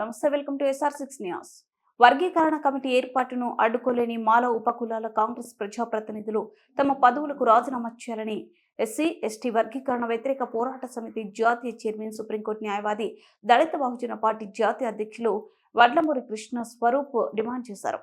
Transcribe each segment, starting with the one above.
నమస్తే, welcome to SR6 news. వర్గీకరణ committee ఏర్పాటును అడ్డుకోలేని మాల ఉపకులాల కాంగ్రెస్ ప్రజాప్రతినిధులు తమ పదవులకు రాజీనామా చేయాలని ఎస్సీ/ఎస్టీ వర్గీకరణ వ్యతిరేక పోరాట సమితి జాతీయ చైర్మన్, సుప్రీంకోర్టు న్యాయవాది, దళిత బహుజన పార్టీ జాతీయ అధ్యక్షులు వడ్లమూరి కృష్ణ స్వరూప్ డిమాండ్ చేశారు.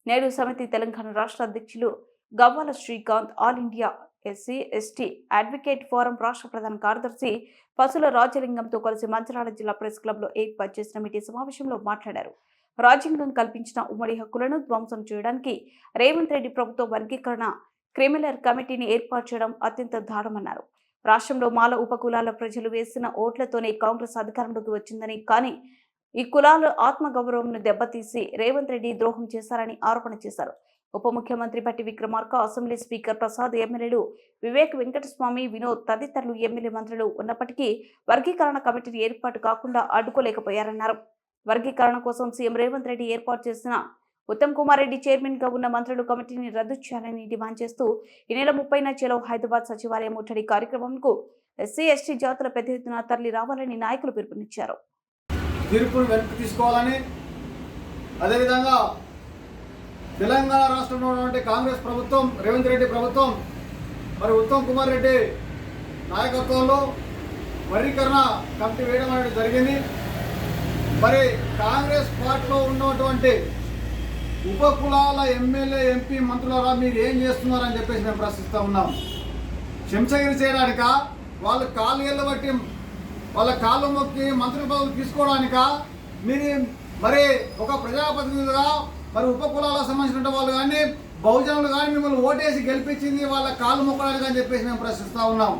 నేడు సమితి తెలంగాణ రాష్ట్ర అధ్యక్షులు Gavvala Srikanth, all India SC ST advocate forum రాష్ట్ర ప్రధాన కార్యదర్శి పసుల రాజలింగంతో కలిసి మంచిర్యాల జిల్లా ప్రెస్ క్లబ్ లో ఏర్పాటు చేసిన మీడియా సమావేశంలో మాట్లాడారు. రాజ్యాంగం కల్పించిన ఉమ్మడి హక్కులను ధ్వంసం చేయడానికి రేవంత్ రెడ్డి ప్రభుత్వ వర్గీకరణ క్రిమినల్ కమిటీని ఏర్పాటు చేయడం అత్యంత దారుణమన్నారు. రాష్ట్రంలో మాల ఉపకులాల ప్రజలు వేసిన ఓట్లతోనే కాంగ్రెస్ అధికారంలోకి వచ్చిందని, కానీ ఈ కులాల ఆత్మగౌరవంను దెబ్బతీసి రేవంత్ రెడ్డి ద్రోహం చేశారని ఆరోపణ చేశారు. ఉప ముఖ్యమంత్రి భట్టి విక్రమార్క, అసెంబ్లీ స్పీకర్ ప్రసాద్, ఎమ్మెల్యేలు వివేక్ వెంకటస్వామి, వినోద్ తదితరులు ఎమ్మెల్యే మంత్రులు ఉన్నప్పటికీ వర్గీకరణ కమిటీని ఏర్పాటు కాకుండా అడ్డుకోలేకపోయారన్నారు. వర్గీకరణ కోసం సీఎం రేవంత్ రెడ్డి ఏర్పాటు చేసిన ఉత్తమ్ కుమార్ రెడ్డి చైర్మన్ గా ఉన్న మంత్రులు కమిటీని రద్దు చేయాలని డిమాండ్ చేస్తూ ఈ నెల 30న చలో హైదరాబాద్ సచివాలయం ముట్టడి కార్యక్రమంకు ఎస్సీ/ఎస్టీ జాతుల పెద్ద ఎత్తున తరలి రావాలని నాయకులు పిలుపునిచ్చారు. తీర్పును వెనక్కి తీసుకోవాలని, అదేవిధంగా తెలంగాణ రాష్ట్రంలో ఉన్నటువంటి కాంగ్రెస్ ప్రభుత్వం, రేవంత్ రెడ్డి ప్రభుత్వం, మరి ఉత్తమ్ కుమార్ రెడ్డి నాయకత్వంలో వర్గీకరణ కమిటీ వేయడం అనేది జరిగింది. మరి కాంగ్రెస్ పార్టీలో ఉన్నటువంటి ఉపకులాల ఎమ్మెల్యే, ఎంపీ, మంత్రులారా మీరు ఏం చేస్తున్నారని చెప్పేసి మేము ప్రశ్నిస్తూ ఉన్నాం. శంసగిరి చేయడానిక, వాళ్ళ కాళ్ళు బట్టి వాళ్ళ కాళ్ళు మొక్కి మంత్రుల పదవులు తీసుకోవడానిక, మీరు మరి ఒక ప్రజాప్రతినిధులుగా మరి ఉపకులాలకు సంబంధించిన వాళ్ళు కానీ, బహుజనులు కానీ మిమ్మల్ని ఓటేసి గెలిపించింది వాళ్ళ కాళ్ళు మొక్కడానికి అని చెప్పేసి మేము ప్రశ్నిస్తూ ఉన్నాం.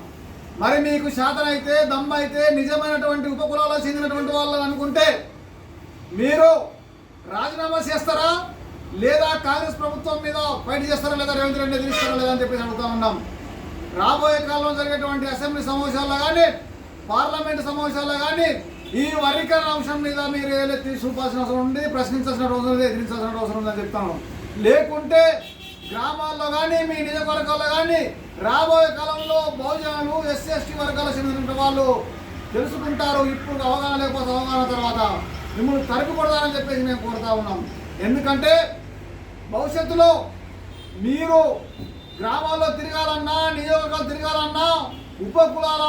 మరి మీకు శాతం అయితే, దమ్ము అయితే, నిజమైనటువంటి ఉపకులాలకు చెందినటువంటి వాళ్ళని అనుకుంటే మీరు రాజీనామా చేస్తారా, లేదా కాంగ్రెస్ ప్రభుత్వం మీద ఫైట్ చేస్తారా, లేదా రేవంత్ రెడ్డి ఎదిరిస్తారా లేదా అని చెప్పేసి అడుగుతూ ఉన్నాం. రాబోయే కాలంలో జరిగేటువంటి అసెంబ్లీ సమావేశాల్లో కానీ, పార్లమెంటు సమావేశాల్లో కానీ ఈ వర్గీకరణ అంశం మీద మీరు ఏదైతే చూపాల్సిన అవసరం ఉంది, ప్రశ్నించాల్సిన అవసరం ఉంది, ఎదిరించాల్సిన అవసరం ఉందని చెప్తాను. లేకుంటే గ్రామాల్లో కానీ, మీ నియోజకవర్గాల్లో కానీ రాబోయే కాలంలో బహుజనులు, ఎస్సీ/ఎస్టీ వర్గాలకు చెందిన వాళ్ళు తెలుసుకుంటారు. ఇప్పుడు అవగాహన లేకపోతే అవగాహన తర్వాత మిమ్మల్ని తరిపి కొడతారని చెప్పేసి మేము కోరుతా ఉన్నాం. ఎందుకంటే భవిష్యత్తులో మీరు గ్రామాల్లో తిరగాలన్నా, నియోజకవర్గాలు తిరగాలన్నా ఉపకులాల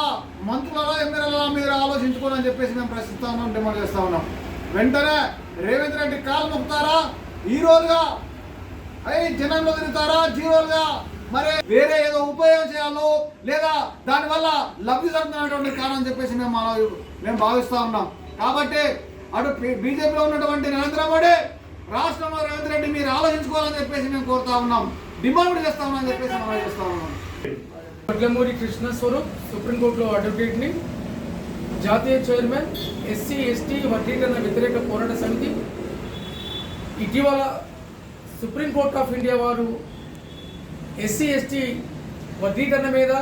మంత్రుల, ఎమ్మెల్యేల మీరు ఆలోచించుకోవాలని చెప్పేసి మేము ప్రశ్నిస్తా ఉన్నాం, డిమాండ్ చేస్తూ ఉన్నాం. వెంటనే రేవంత్ రెడ్డి కాలు మొక్కుతారా, ఈ రోజుగా జనంలో తిరుగుతారా, జీరోలుగా మరి వేరే ఏదో ఉపయోగం చేయాలో, లేదా దానివల్ల లబ్ధి జరుగుతున్నటువంటి కారణం చెప్పేసి మేము భావిస్తూ ఉన్నాం. కాబట్టి అటు బీజేపీలో ఉన్నటువంటి నరేంద్ర మోడీ, రాష్ట్రంలో రేవంత్ రెడ్డి మీరు ఆలోచించుకోవాలని చెప్పేసి మేము కోరుతా ఉన్నాం, డిమాండ్ చేస్తా ఉన్నామని చెప్పేసి మనం చేస్తా ఉన్నాం. వడ్లమూరి కృష్ణ స్వరూప్, సుప్రీంకోర్టులో అడ్వకేట్ని, జాతీయ చైర్మన్, ఎస్సీ/ఎస్టీ వర్గీకరణ వ్యతిరేక పోరాట సమితి. ఇటీవల సుప్రీంకోర్టు ఆఫ్ ఇండియా వారు ఎస్సీ/ఎస్టీ వర్గీకరణ మీద,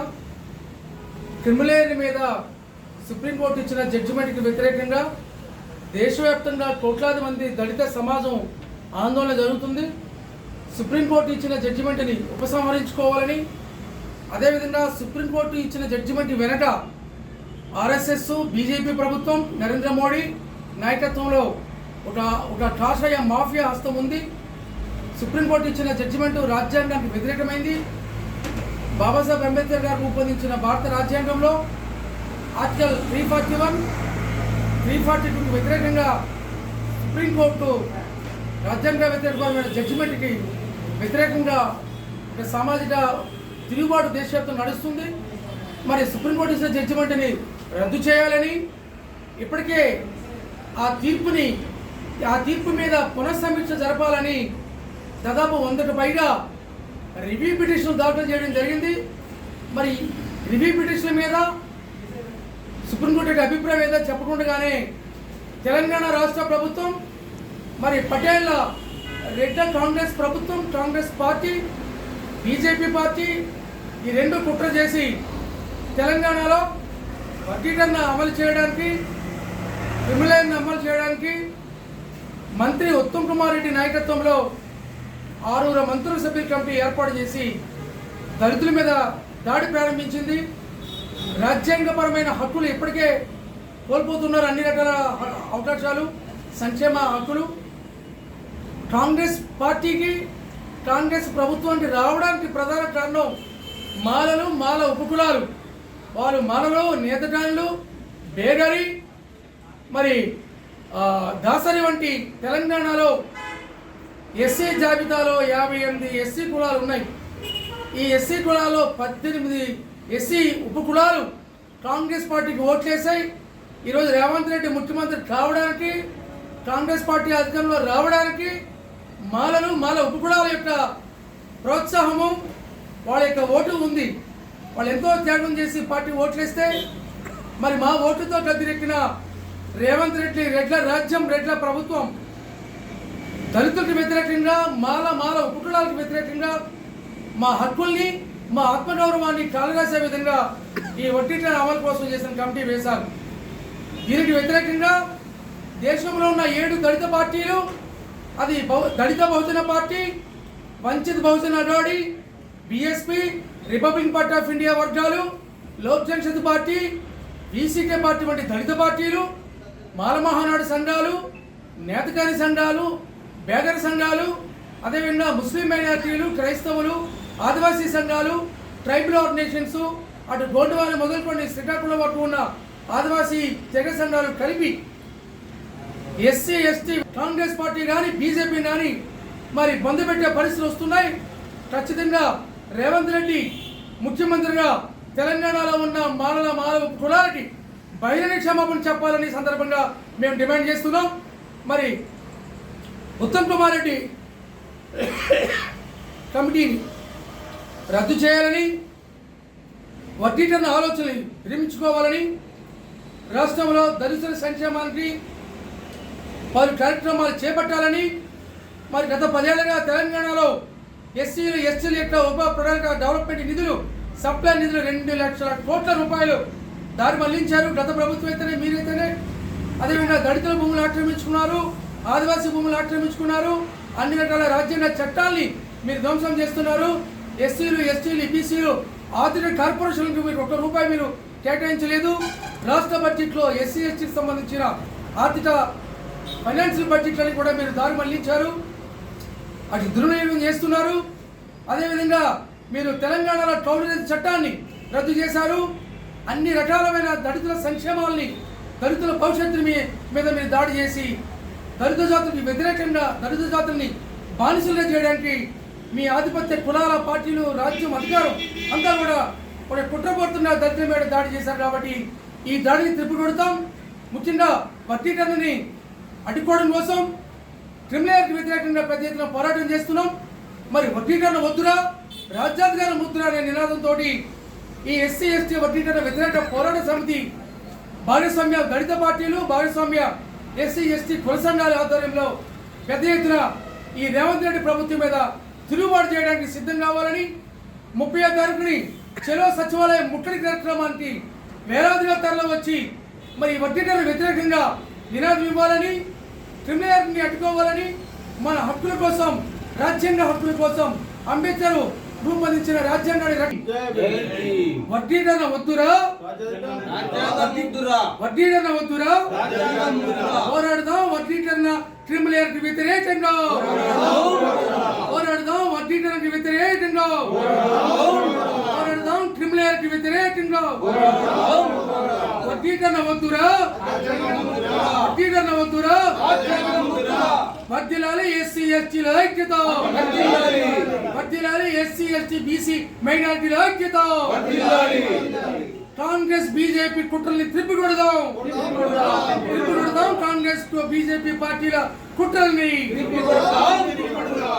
క్రిమినల్ మీద సుప్రీంకోర్టు ఇచ్చిన జడ్జిమెంట్కి వ్యతిరేకంగా దేశవ్యాప్తంగా కోట్లాది మంది దళిత సమాజం ఆందోళన జరుగుతుంది. సుప్రీంకోర్టు ఇచ్చిన జడ్జిమెంట్ని ఉపసంహరించుకోవాలని, అదేవిధంగా సుప్రీంకోర్టు ఇచ్చిన జడ్జిమెంట్ వెనక ఆర్ఎస్ఎస్, బీజేపీ ప్రభుత్వం, నరేంద్ర మోడీ నాయకత్వంలో ఒక కాషాయ మాఫియా హస్తం ఉంది. సుప్రీంకోర్టు ఇచ్చిన జడ్జిమెంటు రాజ్యాంగానికి వ్యతిరేకమైంది. బాబాసాహెబ్ అంబేద్కర్ గారు రూపొందించిన భారత రాజ్యాంగంలో ఆర్టికల్ 341, 342కు వ్యతిరేకంగా సుప్రీంకోర్టు రాజ్యాంగ వ్యతిరేకమైన జడ్జిమెంట్కి వ్యతిరేకంగా ఒక సామాజిక తిరుగుబాటు దేశవ్యాప్తం నడుస్తుంది. మరి సుప్రీంకోర్టు ఇచ్చిన జడ్జిమెంట్ని రద్దు చేయాలని, ఇప్పటికే ఆ తీర్పు మీద పునఃసమీక్ష జరపాలని దాదాపు 100కు పైగా రివ్యూ పిటిషన్లు దాఖలు చేయడం జరిగింది. మరి రివ్యూ పిటిషన్ల మీద సుప్రీంకోర్టు అభిప్రాయం ఏదో చెప్పకుండానే తెలంగాణ రాష్ట్ర ప్రభుత్వం, మరి పటేళ్ల రెడ్డ కాంగ్రెస్ ప్రభుత్వం, కాంగ్రెస్ పార్టీ, బీజేపీ పార్టీ ఈ రెండు కుట్ర చేసి తెలంగాణలో వర్గీకరణ అమలు చేయడానికి, క్రిమినల్ అమలు చేయడానికి మంత్రి ఉత్తమ్ కుమార్ రెడ్డి నాయకత్వంలో 6 మంత్రుల సభ్యుల కమిటీ ఏర్పాటు చేసి దళితుల మీద దాడి ప్రారంభించింది. రాజ్యాంగపరమైన హక్కులు ఇప్పటికే కోల్పోతున్నారు, అన్ని రకాల అవకాశాలు. సంక్షేమ హక్కులు కాంగ్రెస్ పార్టీకి కాంగ్రెస్ ప్రభుత్వానికి రావడానికి ప్రధాన కారణం మాలలు, మాల ఉపకులాలు. వాళ్ళు మాలలో నేతగాళ్ళు, బేగరి, మరి దాసరి వంటి తెలంగాణలో ఎస్సీ జాబితాలో 58 ఎస్సీ కులాలు ఉన్నాయి. ఈ ఎస్సీ కులాల్లో 18 ఎస్సీ ఉపకులాలు కాంగ్రెస్ పార్టీకి ఓట్లేసాయి. ఈరోజు రేవంత్ రెడ్డి ముఖ్యమంత్రి కావడానికి, కాంగ్రెస్ పార్టీ అధికారంలో రావడానికి మాలలు, మాల ఉపకులాల యొక్క ప్రోత్సాహము, వాళ్ళ యొక్క ఓటు ఉంది. వాళ్ళు ఎంతో త్యాగం చేసి పార్టీ ఓట్లేస్తే మరి మా ఓటుతో గద్దెనెక్కిన రేవంత్ రెడ్డి రెడ్ల రాజ్యం, రెడ్ల ప్రభుత్వం దళితులకు వ్యతిరేకంగా, మాల ఉపకులాలకు వ్యతిరేకంగా మా హక్కుల్ని, మా ఆత్మగౌరవాన్ని కాలరాసే విధంగా ఈ వడ్డీల అమలు కోసం చేసిన కమిటీ వేశారు. దీనికి వ్యతిరేకంగా దేశంలో ఉన్న 7 దళిత పార్టీలు, అది Dalit Bahujan party, Vanchit Bahujan Aghadi, BSP, republic party of India వర్గాలు, Lok Janshakti party, BCK party వంటి దళిత పార్టీలు, మాల మహానాడు సంఘాలు, నేతకాని సంఘాలు, బేగర సంఘాలు, అదేవిధంగా ముస్లిం మైనారిటీలు, క్రైస్తవులు, ఆదివాసీ సంఘాలు, ట్రైబల్ ఆర్గనైజేషన్స్, అటు గోండువారి మొదలుకొని శ్రీకాకుళం వరకు ఉన్న ఆదివాసీ తెగ సంఘాలు కలిపి ఎస్సీ, ఎస్టీ కాంగ్రెస్ పార్టీ కానీ బీజేపీ కానీ మరి బంద్ పెట్టే పరిస్థితులు వస్తున్నాయి. ఖచ్చితంగా రేవంత్ రెడ్డి ముఖ్యమంత్రిగా తెలంగాణలో ఉన్న మాల కులాలకి బహిరంగ క్షమాపణ చెప్పాలని సందర్భంగా మేము డిమాండ్ చేస్తున్నాం. మరి ఉత్తమ్ కుమార్ రెడ్డి కమిటీని రద్దు చేయాలని, వడ్డీకరణ ఆలోచనలు విరమించుకోవాలని, రాష్ట్రంలో దళితుల సంక్షేమానికి పలు కార్యక్రమాలు చేపట్టాలని, మరి గత 10 ఏళ్లుగా తెలంగాణలో ఎస్సీలు, ఎస్టీల యొక్క ఉప ప్రణాళిక డెవలప్మెంట్ నిధులు, సప్లై నిధులు 2 లక్షల కోట్ల రూపాయలు దారి మళ్లించారు. గత ప్రభుత్వం అయితేనే, మీరైతేనే. అదేవిధంగా దళితుల భూములు ఆక్రమించుకున్నారు, ఆదివాసీ భూములు ఆక్రమించుకున్నారు, అన్ని రకాల రాజ్యాంగ చట్టాల్ని మీరు ధ్వంసం చేస్తున్నారు. ఎస్సీలు, ఎస్టీలు, బీసీలు ఆర్థిక కార్పొరేషన్లకు మీరు 1 రూపాయి మీరు కేటాయించలేదు. రాష్ట్ర బడ్జెట్లో ఎస్సీ, ఎస్టీకి సంబంధించిన ఆర్థిక ఫైనాన్షియల్ బడ్జెట్లని కూడా మీరు దారి మళ్లించారు, అటు దుర్వినియోగం చేస్తున్నారు. అదేవిధంగా మీరు తెలంగాణలో కౌలు చట్టాన్ని రద్దు చేశారు. అన్ని రకాలమైన దళితుల సంక్షేమాలని, దళితుల భవిష్యత్తుని మీద మీరు దాడి చేసి దళిత జాతులకు వ్యతిరేకంగా దళిత జాతుల్ని బానిసలుగా చేయడానికి మీ ఆధిపత్య కులాల పార్టీలు, రాజ్యం, అధికారం అంతా కూడా కుట్రపడుతున్న దళితుల మీద దాడి చేశారు. కాబట్టి ఈ దాడిని తిప్పికొడతాం. ముఖ్యంగా వర్గీకరణని అడ్డుకోవడం కోసం క్రిమినల్కి వ్యతిరేకంగా పెద్ద ఎత్తున పోరాటం చేస్తున్నాం. మరి వర్గీకరణ వద్దురా, రాజ్యాధికారం వద్దురా అనే నినాదంతో ఈ ఎస్సీ, ఎస్టీ వర్గీకరణ వ్యతిరేక పోరాట సమితి భాగస్వామ్య దళిత పార్టీలు, భాగస్వామ్య ఎస్సీ, ఎస్టీ కుల సంఘాల ఆధ్వర్యంలో పెద్ద ఎత్తున ఈ రేవంత్ రెడ్డి ప్రభుత్వం మీద తిరుగుబాటు చేయడానికి సిద్ధం కావాలని, 30వ తారీఖుని చెలో సచివాలయం ముట్టడి కార్యక్రమానికి వేలాదిగా తరలి వచ్చి మరి వర్గీకరణ వ్యతిరేకంగా నినాదం ఇవ్వాలని, క్రిమినల్ని అడ్డుకోవాలని, మన హక్కుల కోసం, రాజ్యాంగ హక్కుల కోసం అంబేద్కర్ రూపొందించిన రాజ్యాంగాన్ని వర్గీకరణ వద్దురా, వర్గీకరణ వద్దురా, పోరాడదాం వర్గీకరణ క్రిమినల్కి వ్యతిరేకంగా, పోరాడదాం వర్గీకరణకి వ్యతిరేకంగా, పోరాడదాం క్రిమినల్కి వ్యతిరేకంగా, వర్గీకరణ వద్దురా, వర్గీకరణ వద్దురా, వర్ధిల్లాలి ఎస్సీ, ఎస్టీల ఐక్యత, వర్ధిల్లాలి ఎస్సీ, ఎస్టీ, బీసీ మైనారిటీల ఐక్యత, కాంగ్రెస్ బీజేపీ కుట్రల్ని తిప్పికొడదాం, కాంగ్రెస్ బీజేపీ పార్టీల కుట్రల్ని